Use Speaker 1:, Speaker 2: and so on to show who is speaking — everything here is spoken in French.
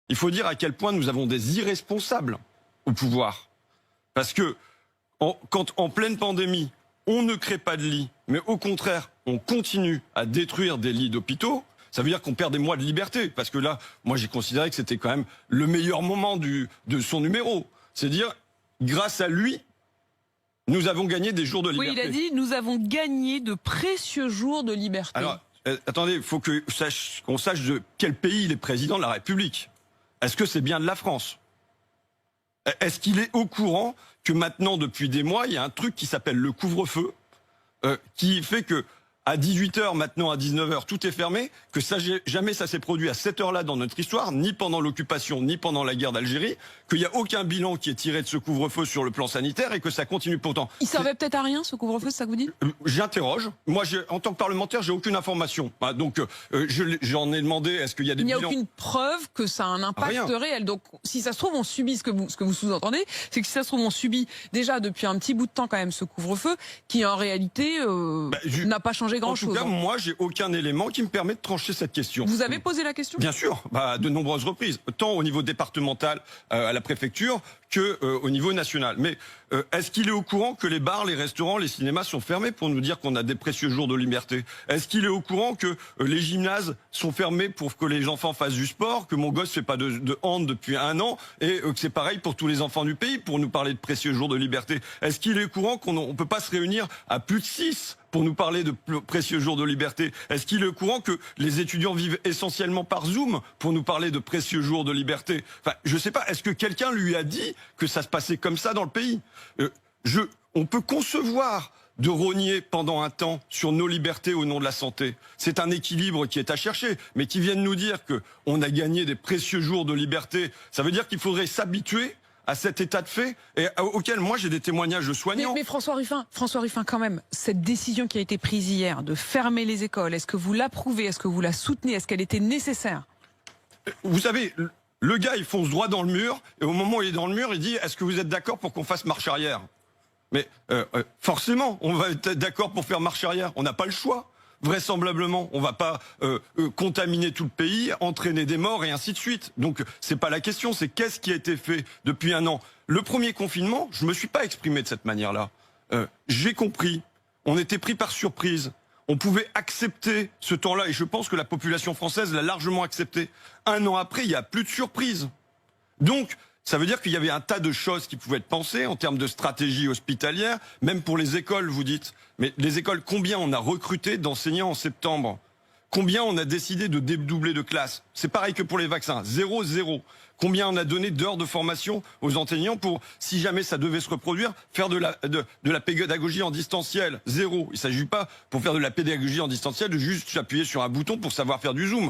Speaker 1: il faut dire à quel point nous avons des irresponsables au pouvoir. Parce que quand en pleine pandémie, on ne crée pas de lits, mais au contraire, on continue à détruire des lits d'hôpitaux, ça veut dire qu'on perd des mois de liberté. Parce que là, moi j'ai considéré que c'était quand même le meilleur moment de son numéro. C'est dire, grâce à lui, nous avons gagné des jours de liberté.
Speaker 2: Oui, il a dit, nous avons gagné de précieux jours de liberté.
Speaker 1: Alors, attendez, il faut qu'on sache de quel pays il est président de la République. Est-ce que c'est bien de la France? Est-ce qu'il est au courant que maintenant, depuis des mois, il y a un truc qui s'appelle le couvre-feu, qui fait que à 18h, maintenant à 19h, tout est fermé, que jamais ça s'est produit à cette heure-là dans notre histoire, ni pendant l'occupation, ni pendant la guerre d'Algérie, qu'il n'y a aucun bilan qui est tiré de ce couvre-feu sur le plan sanitaire et que ça continue pourtant.
Speaker 2: Il servait peut-être à rien, ce couvre-feu, c'est ça que vous dites?
Speaker 1: J'interroge. Moi, en tant que parlementaire, j'ai aucune information. Donc, j'en ai demandé, est-ce qu'il y a des bilans?
Speaker 2: Il n'y a aucune preuve que ça a un impact réel. Donc, si ça se trouve, on subit ce que vous sous-entendez, c'est que si ça se trouve, on subit déjà depuis un petit bout de temps quand même ce couvre-feu, qui en réalité n'a pas changé grand-chose.
Speaker 1: En tout cas, moi, j'ai aucun élément qui me permet de trancher cette question.
Speaker 2: Vous avez posé la question?
Speaker 1: Bien sûr, de nombreuses reprises, tant au niveau départemental, à la préfecture, que au niveau national. Mais est-ce qu'il est au courant que les bars, les restaurants, les cinémas sont fermés pour nous dire qu'on a des précieux jours de liberté? Est-ce qu'il est au courant que les gymnases sont fermés pour que les enfants fassent du sport, que mon gosse fait pas de hand depuis 1 an, et que c'est pareil pour tous les enfants du pays, pour nous parler de précieux jours de liberté? Est-ce qu'il est au courant qu'on ne peut pas se réunir à plus de 6 pour nous parler de précieux jours de liberté? Est-ce qu'il est au courant que les étudiants vivent essentiellement par Zoom pour nous parler de précieux jours de liberté? Enfin, je sais pas, est-ce que quelqu'un lui a dit que ça se passait comme ça dans le pays? On peut concevoir de rogner pendant un temps sur nos libertés au nom de la santé. C'est un équilibre qui est à chercher, mais qui viennent nous dire qu'on a gagné des précieux jours de liberté, ça veut dire qu'il faudrait s'habituer à cet état de fait, et auquel moi j'ai des témoignages de soignants.
Speaker 2: Mais François Ruffin, quand même, cette décision qui a été prise hier de fermer les écoles, est-ce que vous l'approuvez, est-ce que vous la soutenez, est-ce qu'elle était nécessaire?
Speaker 1: Vous savez, le gars il fonce droit dans le mur, et au moment où il est dans le mur, il dit, est-ce que vous êtes d'accord pour qu'on fasse marche arrière? Mais forcément, on va être d'accord pour faire marche arrière, on n'a pas le choix. Vraisemblablement, on va pas contaminer tout le pays, entraîner des morts et ainsi de suite. Donc c'est pas la question, c'est qu'est-ce qui a été fait depuis 1 an. Le premier confinement, je me suis pas exprimé de cette manière-là. J'ai compris, on était pris par surprise. On pouvait accepter ce temps-là et je pense que la population française l'a largement accepté. 1 an après, il n'y a plus de surprise. Donc ça veut dire qu'il y avait un tas de choses qui pouvaient être pensées en termes de stratégie hospitalière, même pour les écoles, vous dites. Mais les écoles, combien on a recruté d'enseignants en septembre? Combien on a décidé de dédoubler de classes? C'est pareil que pour les vaccins, 0. Combien on a donné d'heures de formation aux enseignants pour, si jamais ça devait se reproduire, faire de la pédagogie en distanciel? 0. Il ne s'agit pas, pour faire de la pédagogie en distanciel, de juste appuyer sur un bouton pour savoir faire du Zoom.